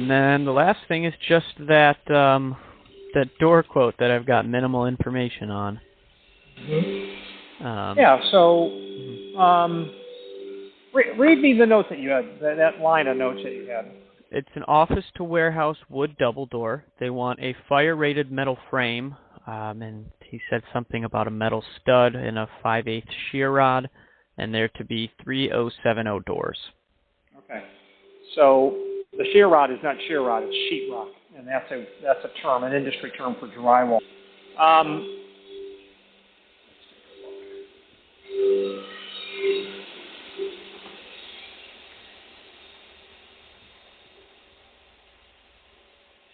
And then the last thing is just that that door quote that I've got minimal information on. Yeah, so read me the note that you had, that line of notes that you had. It's an office to warehouse wood double door. They want a fire-rated metal frame, and he said something about a metal stud and a 5/8 shear rod, and they're to be 3070 doors. Okay, so the shear rod is not shear rod; it's sheetrock, and that's a term, an industry term for drywall.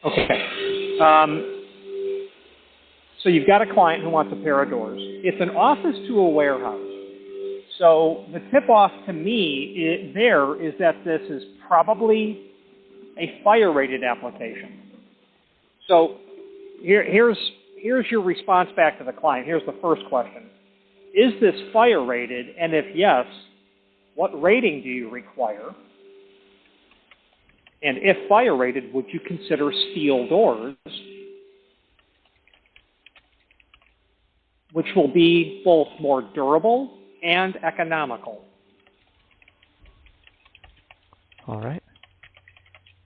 Okay. So you've got a client who wants a pair of doors. It's an office to a warehouse. So the tip-off to me there is that this is probably a fire-rated application. So here's your response back to the client. Here's the first question. Is this fire-rated? And if yes, what rating do you require? And if fire-rated, would you consider steel doors, which will be both more durable and economical? All right.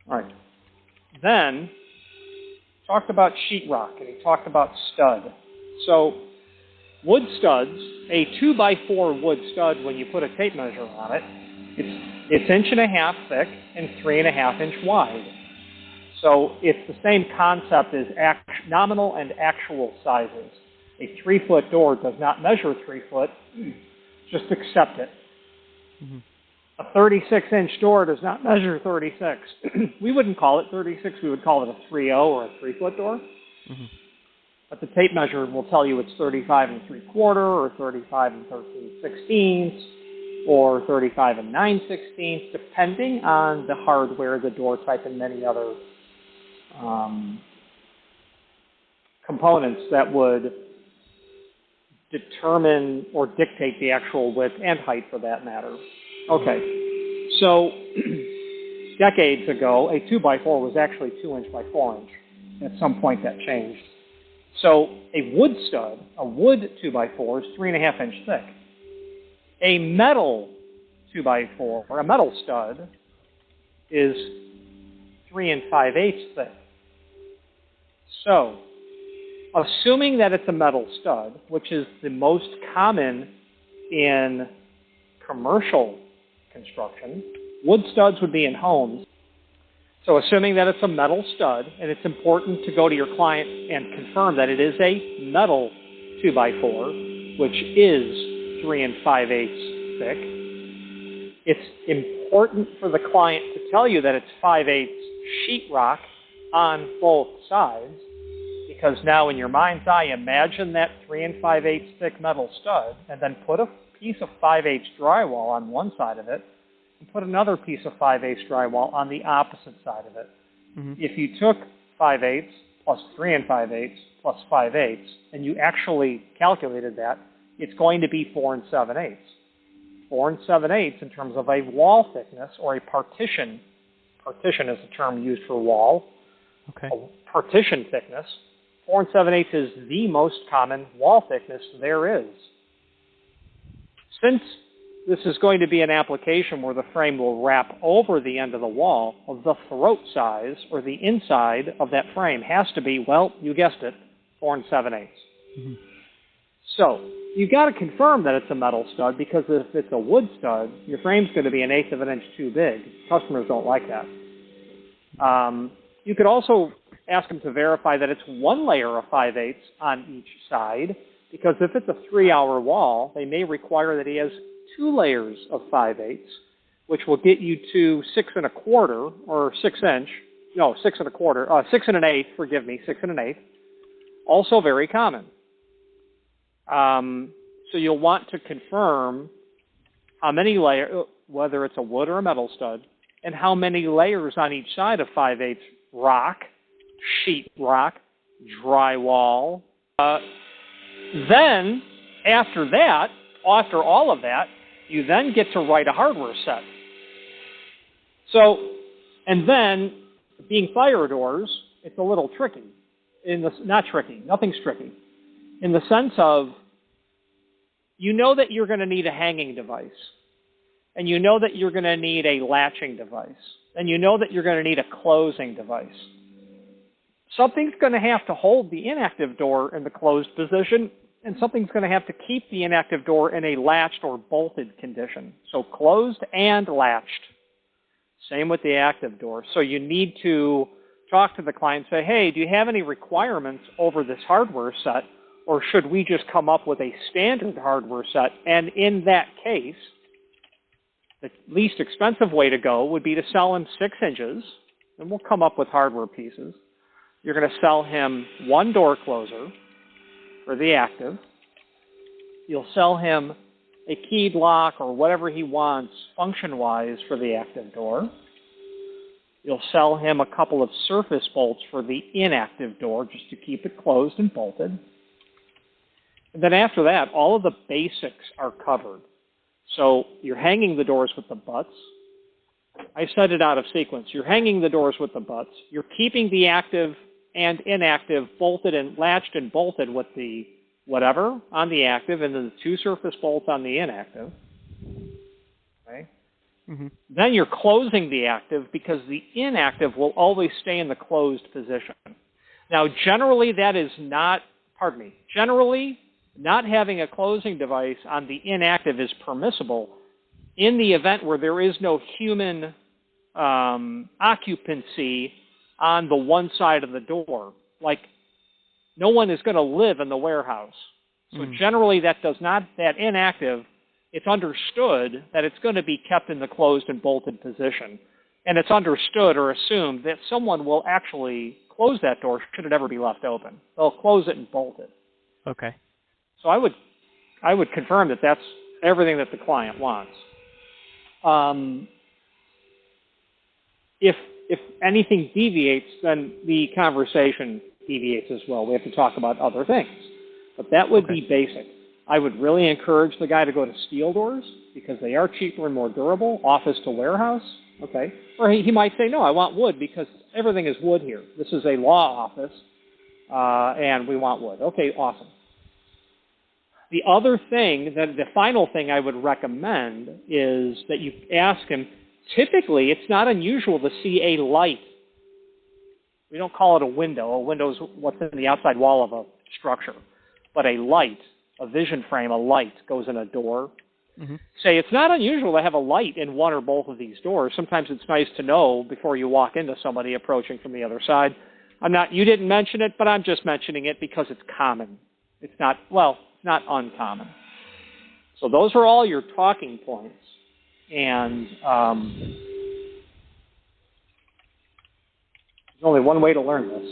All right. Then, talked about sheetrock, and he talked about stud. So, wood studs, a 2x4 wood stud, when you put a tape measure on it, it's 1.5 inches thick and 3.5 inches wide. So it's the same concept as nominal and actual sizes. A 3-foot door does not measure 3 foot. Just accept it. Mm-hmm. A 36-inch door does not measure 36. We wouldn't call it 36. We would call it a 3.0 or a 3-foot door. Mm-hmm. But the tape measure will tell you it's 35 3/4 or 35 13/16. Or 35 9/16, depending on the hardware, the door type, and many other components that would determine or dictate the actual width and height for that matter. Okay, so decades ago, a 2x4 was actually 2 inch by 4 inch. At some point that changed. So a wood stud, a wood 2x4 is 3.5 inch thick. A metal 2x4, or a metal stud, is 3 5/8 thick. So, assuming that it's a metal stud, which is the most common in commercial construction, wood studs would be in homes. So assuming that it's a metal stud, and it's important to go to your client and confirm that it is a metal 2x4, which is 3 5/8 thick. It's important for the client to tell you that it's 5/8 sheetrock on both sides, because now in your mind's eye, imagine that 3 5/8 thick metal stud, and then put a piece of 5/8 drywall on one side of it, and put another piece of 5/8 drywall on the opposite side of it. Mm-hmm. If you took 5/8 plus 3 5/8 plus 5/8, and you actually calculated that, it's going to be 4 7/8. 4 7/8 in terms of a wall thickness or a partition. Partition is the term used for wall. Okay. A partition thickness. 4 7/8 is the most common wall thickness there is. Since this is going to be an application where the frame will wrap over the end of the wall, the throat size, or the inside of that frame, has to be, well, you guessed it, 4 7/8. Mm-hmm. So, you've got to confirm that it's a metal stud, because if it's a wood stud, your frame's going to be 1/8 of an inch too big. Customers don't like that. You could also ask them to verify that it's one layer of 5/8 on each side, because if it's a 3-hour wall, they may require that he has 2 layers of 5/8, which will get you to 6 1/4 or 6 inch. No, 6 1/4, 6 1/8. Forgive me, 6 1/8. Also very common. So you'll want to confirm how many layers, whether it's a wood or a metal stud, and how many layers on each side of 5/8 rock, sheet rock, drywall. Then, after all of that, you then get to write a hardware set. So, and then Being fire doors, it's a little tricky. Not tricky, nothing's tricky. In the sense of, you know that you're going to need a hanging device. And you know that you're going to need a latching device. And you know that you're going to need a closing device. Something's going to have to hold the inactive door in the closed position, and something's going to have to keep the inactive door in a latched or bolted condition. So closed and latched. Same with the active door. So you need to talk to the client and say, hey, do you have any requirements over this hardware set, or should we just come up with a standard hardware set? And in that case, the least expensive way to go would be to sell him 6 inches, and we'll come up with hardware pieces. You're going to sell him 1 door closer for the active. You'll sell him a keyed lock or whatever he wants function-wise for the active door. You'll sell him a couple of surface bolts for the inactive door just to keep it closed and bolted. And then after that, all of the basics are covered. So you're hanging the doors with the butts. I said it out of sequence. You're hanging the doors with the butts. You're keeping the active and inactive bolted and latched and bolted with the whatever on the active and then the 2 surface bolts on the inactive. Okay? Mm-hmm. Then you're closing the active because the inactive will always stay in the closed position. Now, generally that is not, generally not having a closing device on the inactive is permissible in the event where there is no human occupancy on the one side of the door. Like, no one is going to live in the warehouse. So generally that inactive, it's understood that it's going to be kept in the closed and bolted position. And it's understood or assumed that someone will actually close that door should it ever be left open. They'll close it and bolt it. Okay. So I would confirm that that's everything that the client wants. If anything deviates, then the conversation deviates as well. We have to talk about other things. But that would be basic. I would really encourage the guy to go to steel doors because they are cheaper and more durable, office to warehouse. Okay. Or he might say, no, I want wood because everything is wood here. This is a law office, and we want wood. Okay, awesome. The other thing, the final thing I would recommend is that you ask him, typically it's not unusual to see a light. We don't call it a window. A window is what's in the outside wall of a structure. But a light, a vision frame, a light goes in a door. Mm-hmm. Say it's not unusual to have a light in one or both of these doors. Sometimes it's nice to know before you walk into somebody approaching from the other side. You didn't mention it, but I'm just mentioning it because it's common. It's not, well, not uncommon. So those are all your talking points. And there's only one way to learn this.